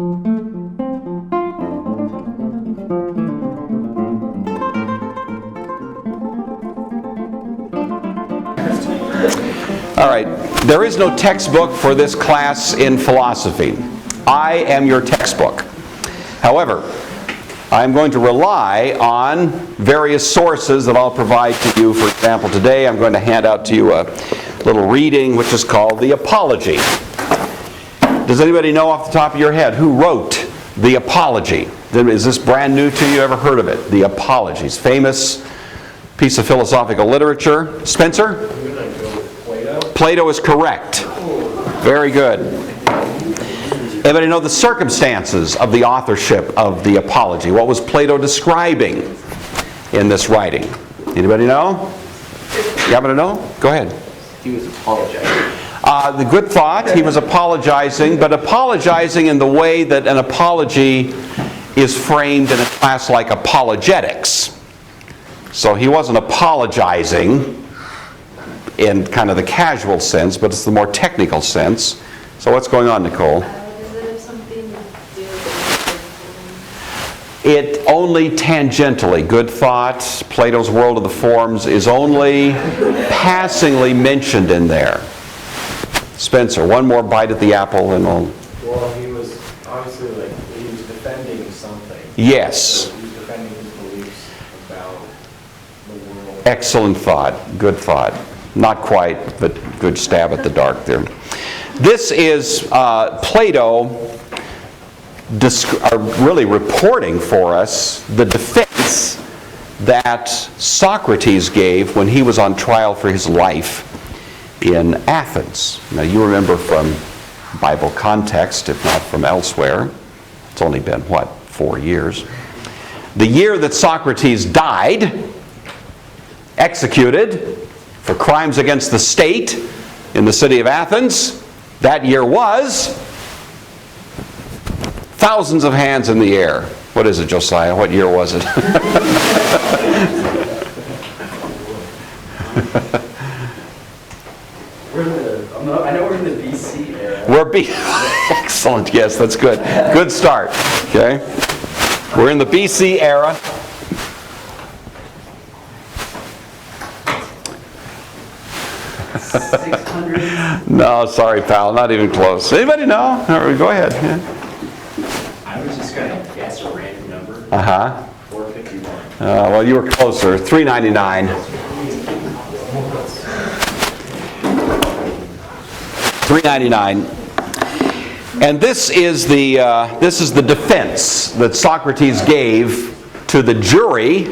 All right, there is no textbook for this class in philosophy. I am your textbook. However, I'm going to rely on various sources that I'll provide to you. For example, today I'm going to hand out to you a little reading which is called the Apology. Does anybody know off the top of your head who wrote the Apology? Is this brand new to you? Ever heard of it? The Apology. It's a famous piece of philosophical literature. Spencer? Plato is correct. Very good. Anybody know the circumstances of the authorship of the Apology? What was Plato describing in this writing? Anybody know? You happen to know? Go ahead. He was apologizing. The good thought. He was apologizing, but apologizing in the way that an apology is framed in a class like apologetics. So he wasn't apologizing in kind of the casual sense, but it's the more technical sense. So what's going on, Nicole? Is it something to do with It only tangentially, good thought, Plato's World of the Forms is only passingly mentioned in there. Spencer, one more bite at the apple and we'll... Well, he was obviously he was defending something. Yes. He was defending his beliefs about the world. Excellent thought, good thought. Not quite, but good stab at the dark there. This is Plato really reporting for us the defense that Socrates gave when he was on trial for his life in Athens. Now you remember from Bible context, if not from elsewhere, it's only been, 4 years? The year that Socrates died, executed for crimes against the state in the city of Athens, that year was thousands of hands in the air. What is it, Josiah? What year was it? I know we're in the BC era. Excellent. Yes, that's good. Good start. Okay. We're in the BC era. No, sorry, pal. Not even close. Anybody know? Go ahead. Yeah. I was just going to guess a random number. 451. Well, you were closer. 399. 399. And this is the defense that Socrates gave to the jury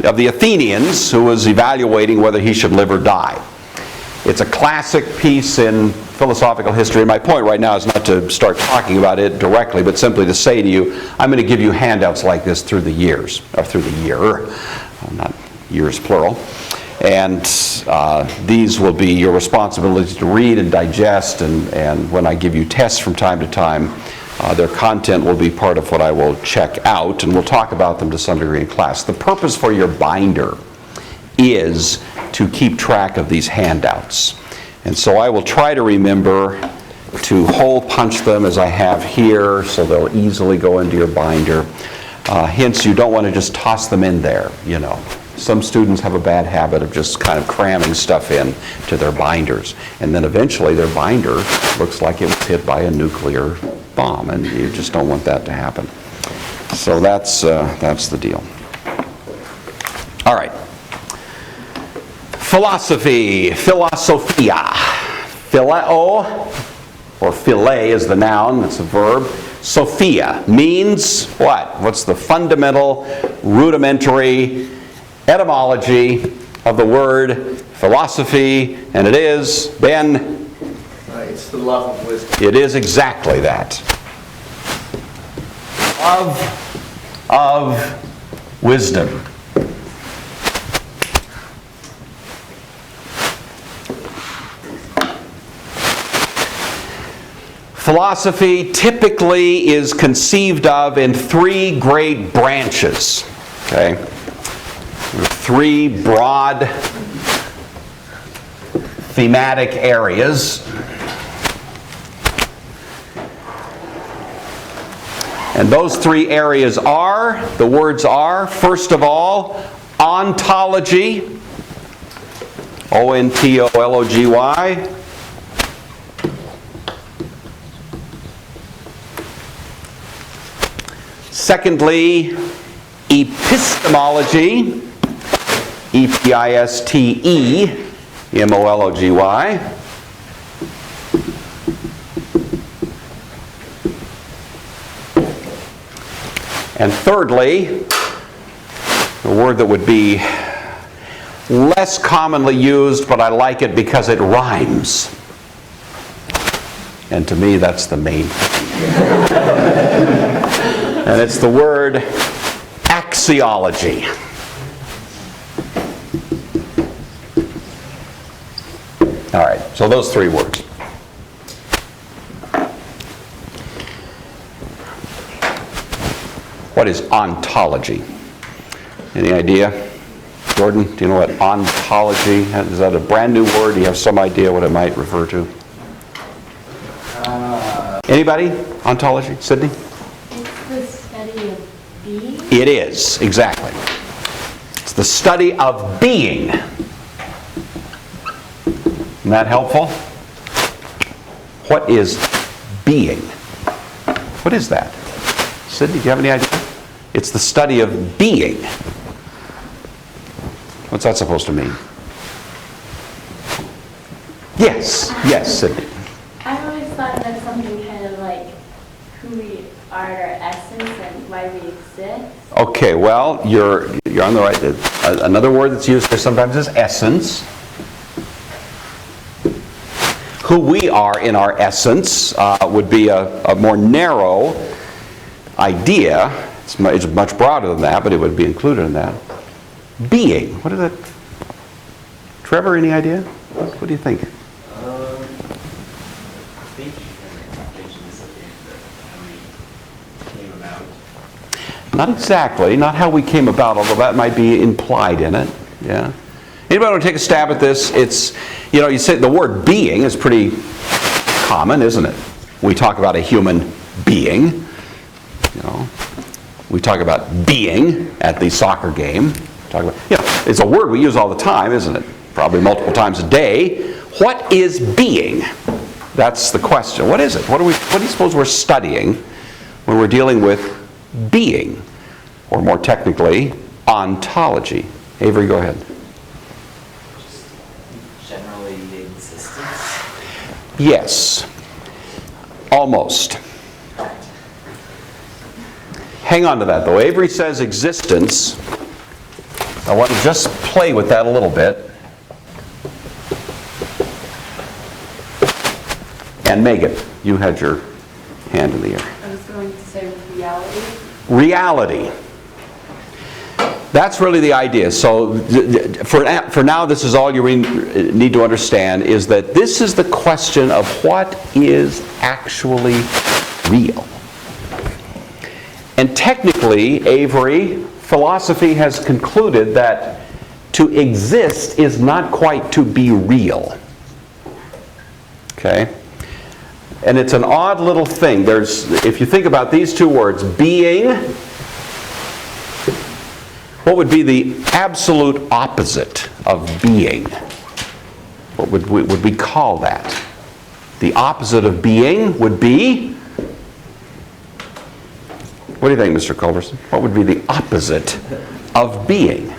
of the Athenians who was evaluating whether he should live or die. It's a classic piece in philosophical history. My point right now is not to start talking about it directly, but simply to say to you, I'm going to give you handouts like this through the years, or through the year, not years plural. And these will be your responsibility to read and digest, and when I give you tests from time to time, their content will be part of what I will check out, and we'll talk about them to some degree in class. The purpose for your binder is to keep track of these handouts. And so I will try to remember to hole punch them as I have here so they'll easily go into your binder. Hence, you don't want to just toss them in there, you know. Some students have a bad habit of just kind of cramming stuff in to their binders. And then eventually their binder looks like it was hit by a nuclear bomb, and you just don't want that to happen. So that's the deal. All right. Philosophy, philosophia. Phileo, or phile is the noun, it's a verb. Sophia means what? What's the fundamental, rudimentary etymology of the word philosophy? And it is, Ben? It's the love of wisdom. It is exactly that. Of wisdom. Philosophy typically is conceived of in three great branches. Okay? Three broad thematic areas. And those three areas are, the words are, first of all, ontology, O-N-T-O-L-O-G-Y. Secondly, epistemology, E-P-I-S-T-E-M-O-L-O-G-Y. And thirdly, the word that would be less commonly used, but I like it because it rhymes. And to me, that's the main thing. And it's the word axiology. All right, so those three words. What is ontology? Any idea? Jordan, do you know what ontology is? Is that a brand new word? Do you have some idea what it might refer to? Anybody? Ontology? Sydney? It's the study of being. It is, exactly. It's the study of being. Isn't that helpful? What is being? What is that? Sydney, do you have any idea? It's the study of being. What's that supposed to mean? Yes, Sydney. I always thought that's something kind of like who we are, our essence, and why we exist. Okay, well, you're on the right. Another word that's used there sometimes is essence. Who we are in our essence would be a more narrow idea. It's much broader than that, but it would be included in that. Being. What is that? Trevor, any idea? What do you think? I think you can mention something that how we came about. Not exactly. Not how we came about, although that might be implied in it. Yeah. Anybody want to take a stab at this? It's, you say the word being is pretty common, isn't it? We talk about a human being. We talk about being at the soccer game. It's a word we use all the time, isn't it? Probably multiple times a day. What is being? That's the question. What is it? What do you suppose we're studying when we're dealing with being? Or more technically, ontology. Avery, go ahead. Generally, the existence. Yes. Almost. Hang on to that, though. Avery says existence. I want to just play with that a little bit. And Megan, you had your hand in the air. I was going to say reality. Reality. That's really the idea. So for now, this is all you need to understand, is that this is the question of what is actually real. And technically, Avery, philosophy has concluded that to exist is not quite to be real. Okay? And it's an odd little thing. If you think about these two words, being, what would be the absolute opposite of being? What would we call that? The opposite of being would be? What do you think, Mr. Culberson? What would be the opposite of being?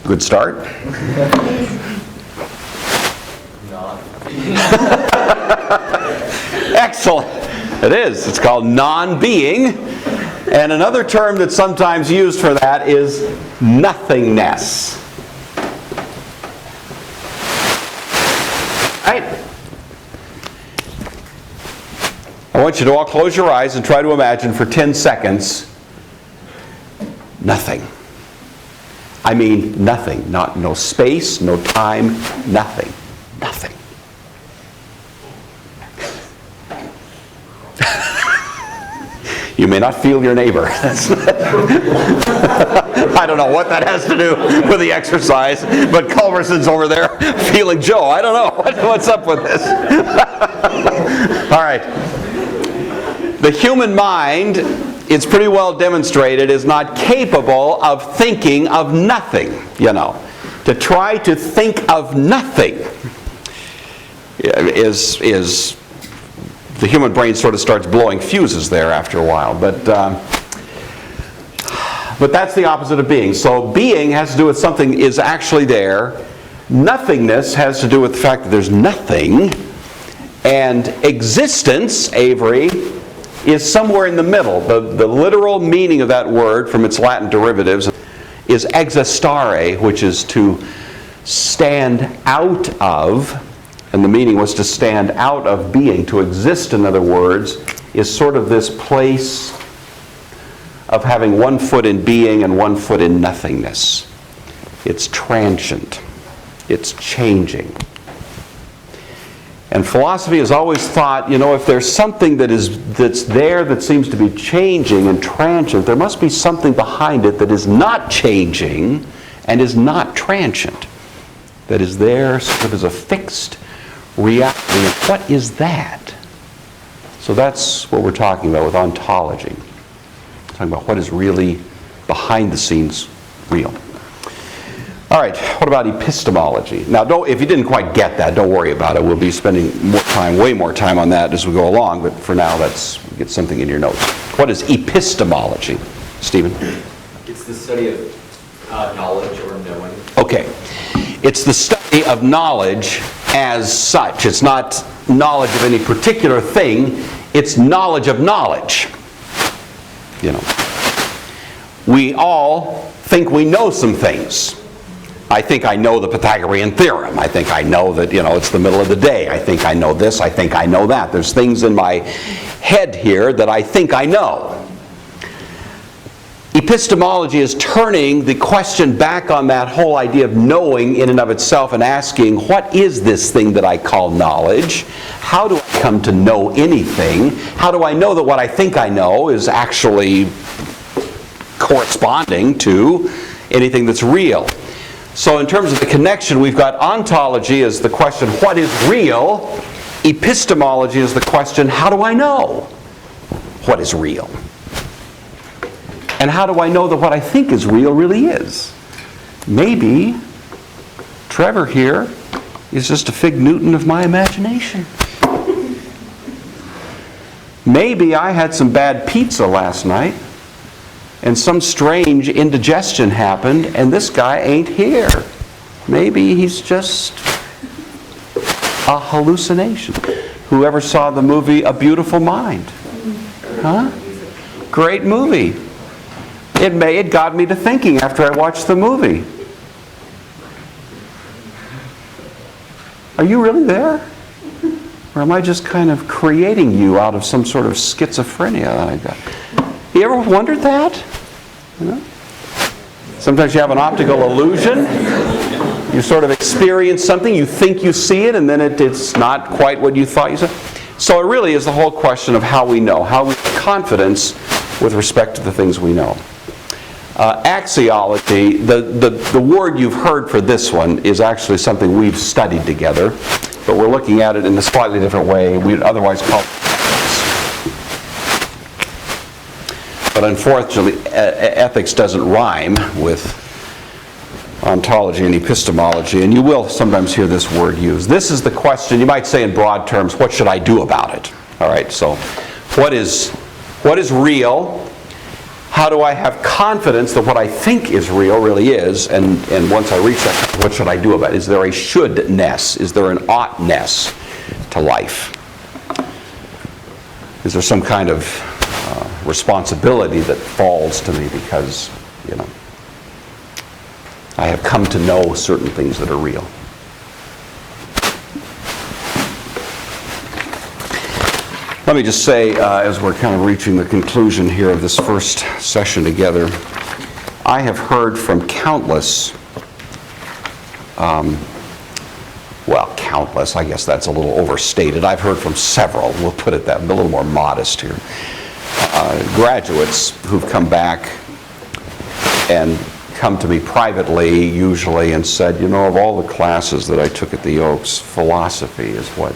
Good start. Excellent. It is. It's called non-being. And another term that's sometimes used for that is nothingness. Right? I want you to all close your eyes and try to imagine for 10 seconds nothing. I mean nothing. No space, no time, nothing. Nothing. You may not feel your neighbor. I don't know what that has to do with the exercise, but Culverson's over there feeling Joe. I don't know. What's up with this? All right. The human mind, it's pretty well demonstrated, is not capable of thinking of nothing, you know. To try to think of nothing is the human brain sort of starts blowing fuses there after a while. But that's the opposite of being. So being has to do with something is actually there. Nothingness has to do with the fact that there's nothing. And existence, Avery, is somewhere in the middle. The literal meaning of that word from its Latin derivatives is existare, which is to stand out of. And the meaning was to stand out of being. To exist, in other words, is sort of this place of having one foot in being and one foot in nothingness. It's transient. It's changing. And philosophy has always thought, you know, if there's something that's there that seems to be changing and transient, there must be something behind it that is not changing and is not transient. That is there sort of as a fixed reality. And what is that? So that's what we're talking about with ontology. We're talking about what is really behind the scenes real. All right, what about epistemology? Now, if you didn't quite get that, don't worry about it. We'll be spending way more time on that as we go along, but for now, let's get something in your notes. What is epistemology, Stephen? It's the study of knowledge or knowing. Okay. It's the study of knowledge as such. It's not knowledge of any particular thing. It's knowledge of knowledge. You know. We all think we know some things. I think I know the Pythagorean theorem. I think I know that, you know, it's the middle of the day. I think I know this. I think I know that. There's things in my head here that I think I know. Epistemology is turning the question back on that whole idea of knowing in and of itself and asking, what is this thing that I call knowledge? How do I come to know anything? How do I know that what I think I know is actually corresponding to anything that's real? So in terms of the connection, we've got ontology as the question, what is real? Epistemology is the question, how do I know what is real? And how do I know that what I think is real really is? Maybe Trevor here is just a fig Newton of my imagination. Maybe I had some bad pizza last night and some strange indigestion happened and this guy ain't here. Maybe he's just a hallucination. Whoever saw the movie A Beautiful Mind? Huh? Great movie. It got me to thinking after I watched the movie. Are you really there? Or am I just kind of creating you out of some sort of schizophrenia that I got? You ever wondered that? You know? Sometimes you have an optical illusion. You sort of experience something, you think you see it, and then it's not quite what you thought you saw. So it really is the whole question of how we know, how we have confidence with respect to the things we know. Axiology, the word you've heard for this one is actually something we've studied together, but we're looking at it in a slightly different way. We'd otherwise call it ethics. But unfortunately, ethics doesn't rhyme with ontology and epistemology, and you will sometimes hear this word used. This is the question, you might say in broad terms, what should I do about it? All right, so what is real? How do I have confidence that what I think is real really is? And once I reach that, what should I do about it? Is there a shouldness? Is there an oughtness to life? Is there some kind of responsibility that falls to me because, you know, I have come to know certain things that are real? Let me just say, as we're kind of reaching the conclusion here of this first session together, I have heard from countless, countless, I guess that's a little overstated. I've heard from several, we'll put it that, a little more modest here. graduates who've come back and come to me privately usually and said, you know, of all the classes that I took at the Oaks, philosophy is what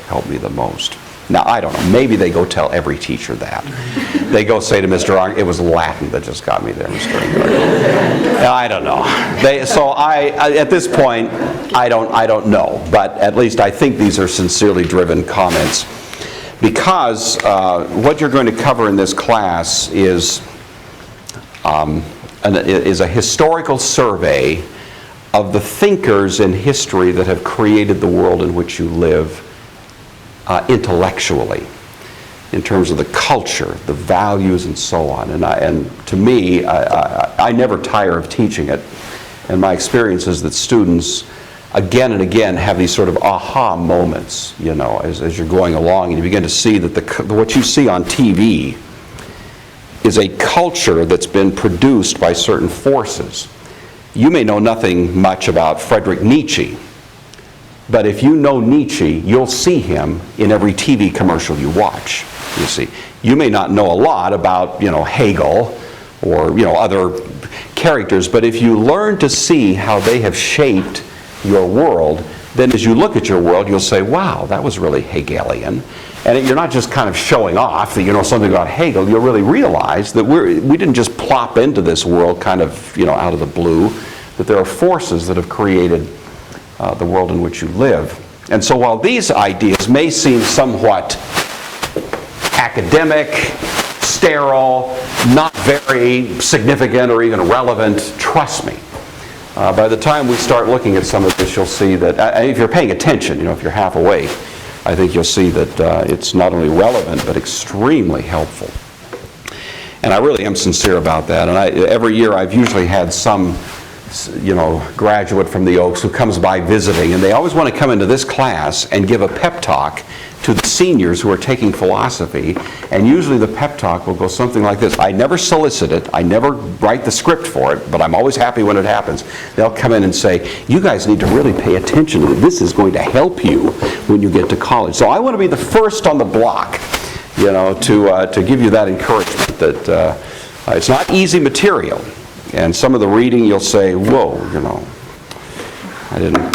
helped me the most. Now, I don't know, maybe they go tell every teacher that. They go say to Mr. Arndt, it was Latin that just got me there, Mr. Arndt. I don't know. At this point, I don't know, but at least I think these are sincerely driven comments, because what you're going to cover in this class is a historical survey of the thinkers in history that have created the world in which you live intellectually, in terms of the culture, the values, and so on. And to me, I never tire of teaching it. And my experience is that students, again and again, have these sort of aha moments, you know, as you're going along, and you begin to see that what you see on TV is a culture that's been produced by certain forces. You may know nothing much about Friedrich Nietzsche, but if you know Nietzsche, you'll see him in every TV commercial you watch, you see. You may not know a lot about, you know, Hegel or, you know, other characters, but if you learn to see how they have shaped your world, then as you look at your world, you'll say, wow, that was really Hegelian. And you're not just kind of showing off that you know something about Hegel. You'll really realize that we didn't just plop into this world kind of, you know, out of the blue, that there are forces that have created the world in which you live. And so while these ideas may seem somewhat academic, sterile, not very significant or even relevant, trust me, by the time we start looking at some of this, you'll see that, if you're paying attention, you know, if you're half awake, I think you'll see that it's not only relevant, but extremely helpful. And I really am sincere about that. And every year I've usually had some, you know, graduate from the Oaks who comes by visiting, and they always want to come into this class and give a pep talk to the seniors who are taking philosophy. And usually the pep talk will go something like this. I never solicit it, I never write the script for it, but I'm always happy when it happens. They'll come in and say, you guys need to really pay attention to this. This is going to help you when you get to college. So I want to be the first on the block, you know, to give you that encouragement that it's not easy material. And some of the reading you'll say, whoa, you know, I didn't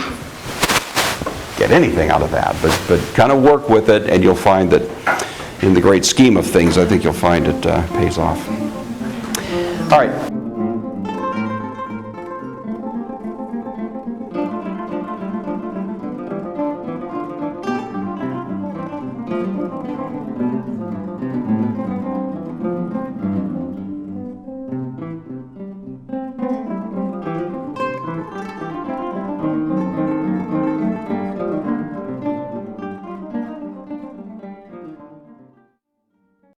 get anything out of that. But kind of work with it, and you'll find that in the great scheme of things, I think you'll find it pays off. All right.